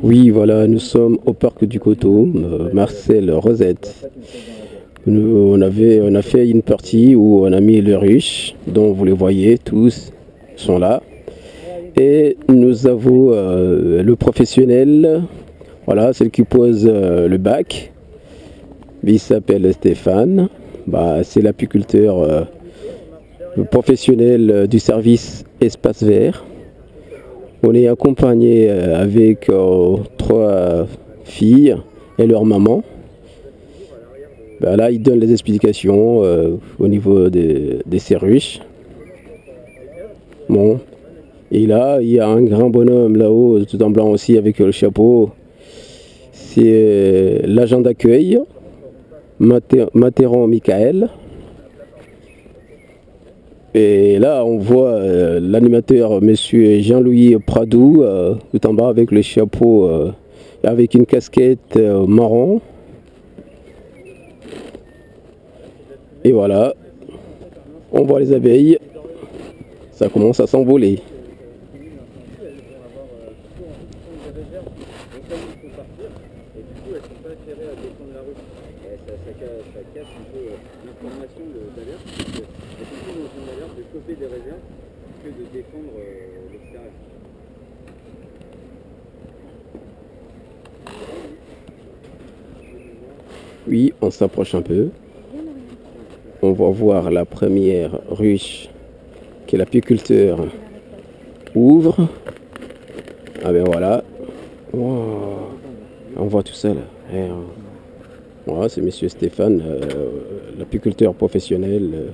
Oui, voilà, nous sommes au parc du Coteau, Marcel Rosette. On a fait une partie où on a mis les ruches, dont vous les voyez tous, sont là. Et nous avons le professionnel, voilà, celui qui pose le bac. Il s'appelle Stéphane. Bah, c'est l'apiculteur professionnel du service Espace Vert. On est accompagné avec trois filles et leur maman. Ben là, ils donnent les explications au niveau des serruches. Bon. Et là, il y a un grand bonhomme là-haut, tout en blanc aussi, avec le chapeau. C'est l'agent d'accueil, Matéran Michael. Et là, on voit l'animateur, monsieur Jean-Louis Pradou, tout en bas avec le chapeau, avec une casquette marron. Et voilà, on voit les abeilles, ça commence à s'envoler. Oui, on s'approche un peu. On va voir la première ruche que l'apiculteur ouvre. Ah ben voilà. Wow. On voit tout ça là. Voilà, c'est monsieur Stéphane, l'apiculteur professionnel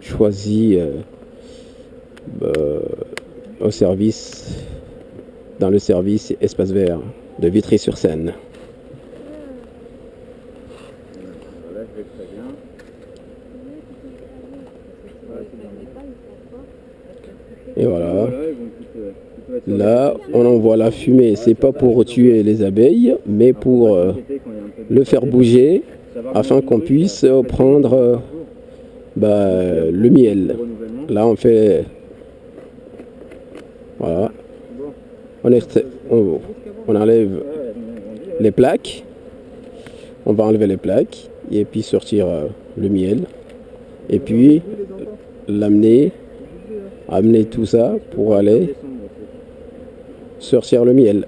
choisi au service, dans le service Espace Vert de Vitry-sur-Seine. Et voilà. Là, on envoie la fumée. C'est pas pour tuer les abeilles, mais pour le faire bouger afin qu'on puisse prendre le miel. Là, on fait. Voilà. On enlève les plaques. On va enlever les plaques et puis sortir le miel. Et puis amener tout ça pour aller sortir le miel.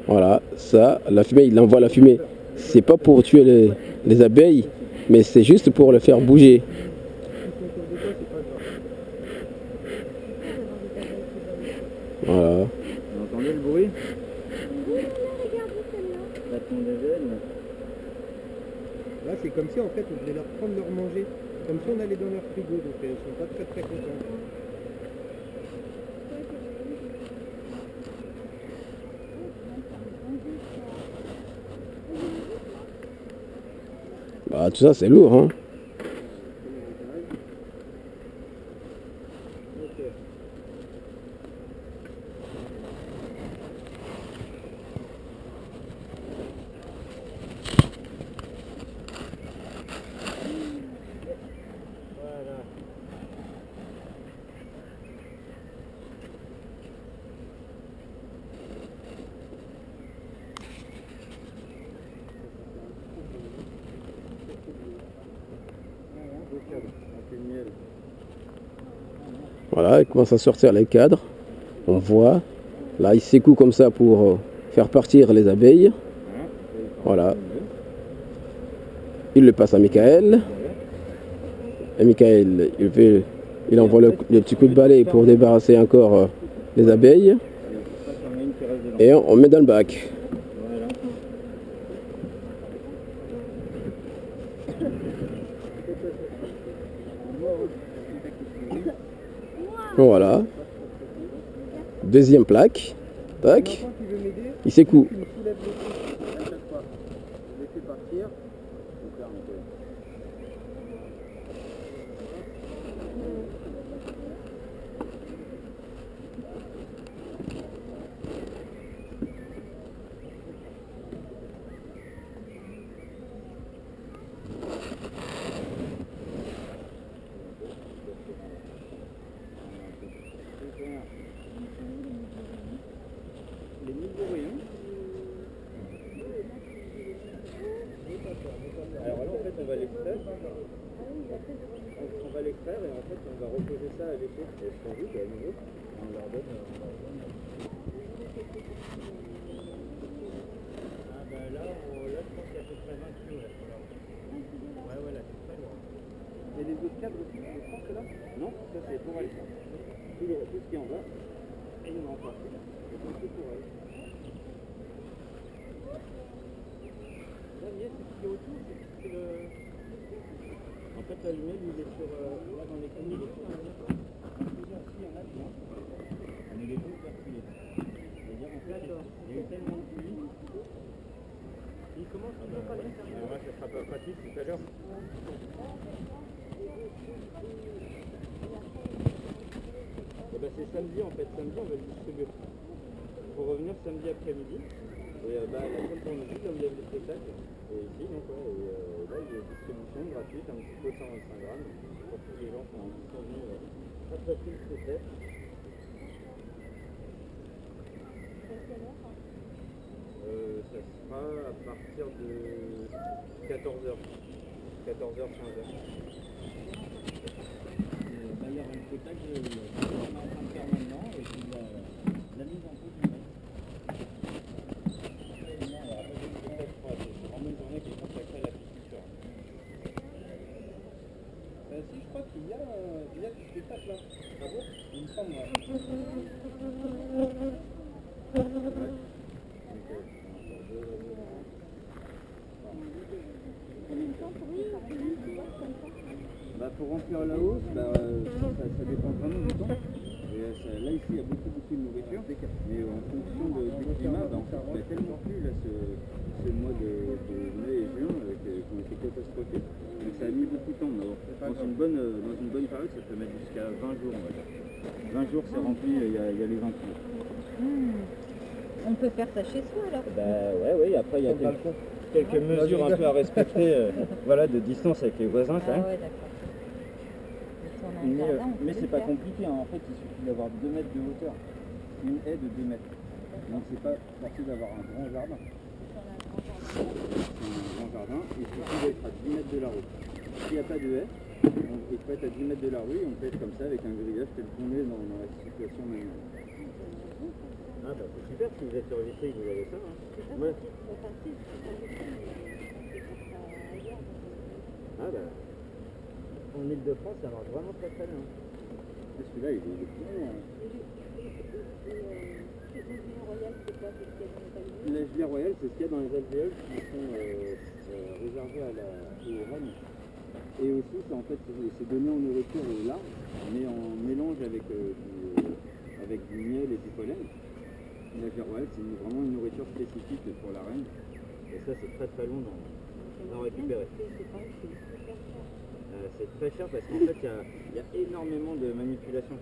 Voilà, ça, la fumée, il envoie la fumée. C'est pas pour tuer les abeilles, mais c'est juste pour le faire bouger. Voilà. Vous entendez le bruit? Là, c'est comme si en fait on devait leur prendre leur manger. Comme si on allait dans leur frigo, donc ils sont pas très très contents. Bah, tout ça, c'est lourd, hein. Voilà, il commence à sortir les cadres. On voit. Là, il secoue comme ça pour faire partir les abeilles. Voilà. Il le passe à Michael. Et Michael, il envoie le petit coup de balai pour débarrasser encore les abeilles. Et on met dans le bac. Voilà. Deuxième plaque. Tac. Il secoue. les nouveaux rayons. Alors là, en fait, on va l'extraire. On va l'extraire et en fait, on va reposer ça à l'été. Et ce qu'on veut, à nouveau, on leur donne. Ah bah là, là, je pense qu'il y a à peu près 20 kilos là. Ouais, ouais, là, c'est très loin. Et les autres cadres aussi, je pense que là? Non, ça c'est pour aller. Tout ce qui est en bas, et il y en a encore. Et tout c'est pour aller. Là, c'est ce qui est autour, c'est le... En fait, la lumière, il est sur... là, dans les canaux, il est sur la lumière. Plusieurs filles, il y en a qui ont. On est les deux perculés. C'est-à-dire, en fait, il y a eu tellement de pluie. Il commence à pas l'extérieur. Ouais, ça sera pas pratique tout à l'heure. Et ben c'est samedi en fait, samedi on va le distribuer. Pour revenir samedi après-midi. Et la semaine pour nous, là où il y a le spectacle. Et ici donc ouais, et là il y a une distribution gratuite, un petit peu de 125 grammes. Pour tous les gens qui sont venus apprécier le spectacle. Ça sera à partir de 14h. 14h, 15h. Il y aura un spectacle qu'on est en train de faire maintenant et puis la mise en pause du match. Il n'y aura pas de spectacle, c'est vraiment une journée qui est consacrée à la pisciculture. Si, je crois qu'il y a du spectacle là. Ah bon? Il me semble, ouais. Pour remplir la hausse, ça dépend vraiment du temps. Et là ici il y a beaucoup de nourriture, mais en fonction du climat, en fait, il y a tellement plu là, ce mois de mai et juin qui ont été catastrophiques. Donc ça a mis beaucoup de temps. Dans une bonne période, ça peut mettre jusqu'à 20 jours. On va dire. 20 jours c'est rempli, il y a les 20 kilos. On peut faire ça chez soi alors? Oui, après il y a quelques mesures un peu à respecter voilà, de distance avec les voisins quand même. Ah ouais, d'accord. Mais c'est pas compliqué, hein. En fait il suffit d'avoir 2 mètres de hauteur, une haie de 2 mètres. Donc c'est pas forcé d'avoir un grand jardin. C'est un grand jardin et surtout d'être à 10 mètres de la rue. S'il n'y a pas de haie, il faut être à 10 mètres de la rue et on peut être comme ça avec un grillage tel qu'on est dans la situation manuelle. Ah bah c'est super, si vous êtes sur le lycée, vous avez ça. Hein. Ouais. Ah bah, en Ile-de-France, ça marche vraiment très très bien. Et celui-là, il est petit. La gibier royale, c'est ce qu'il y a dans les alvéoles qui sont réservés aux rennes. Et aussi, en fait, c'est donné en nourriture aux larves, mais en mélange avec du miel et du pollen. La gibier royale, c'est vraiment une nourriture spécifique pour la reine. Et ça, c'est très très long d'en récupérer. C'est très cher parce qu'en fait, il y a énormément de manipulations.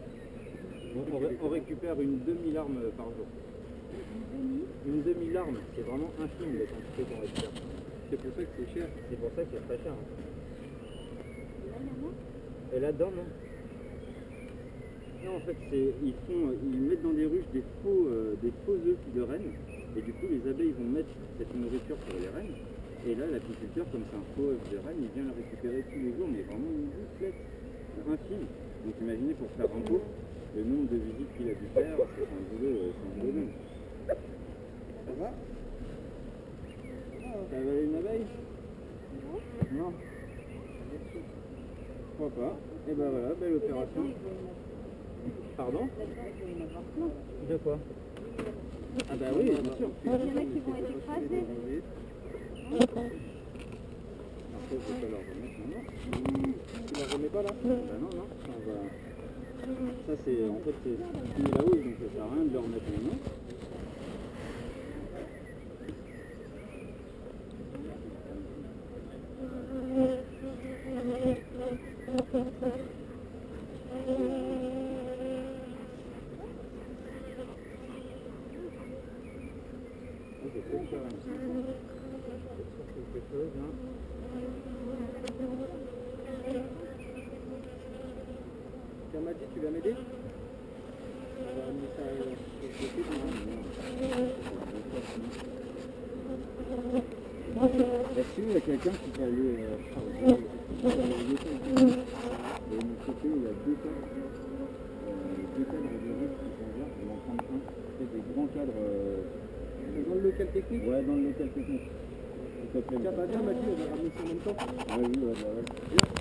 Donc, on récupère une demi-larme par jour. Une demi-larme, c'est vraiment infime la quantité qu'on récupère. C'est pour ça que c'est cher. C'est pour ça que c'est très cher. Hein. Et là-dedans, non. Non, en fait, ils mettent dans des ruches des faux œufs de rennes. Et du coup, les abeilles vont mettre cette nourriture pour les rennes. Et là, l'apiculteur, comme c'est un faux œuf de reine, il vient le récupérer tous les jours, mais vraiment une boufflette infime. Donc imaginez pour faire un pot, le nombre de visites qu'il a dû faire, c'est un boulot dingue. Ça va? T'as avalé une abeille? Non. Pourquoi pas? Et ben voilà, belle opération. Pardon? De quoi? Ah bah oui, bien sûr. Il y en a qui vont être écrasés. Après, je vais pas leur remettre maintenant. Tu la remets pas là? Bah non, ça va. Ça c'est, en fait, c'est fini la housse, donc ça sert à rien de le remettre maintenant. Quelque chose, hein. Tiens, Madi, tu vas m'aider? Est-ce qu'il y a quelqu'un qui peut aller et de mon côté, il y a deux cadres de risque qui sont verts, on va en prendre un. C'est des grands cadres. Dans le local technique? Ouais, dans le local technique. Tiens, bah viens Mathieu, on va ramener ça en même temps. Ouais, oui, ouais.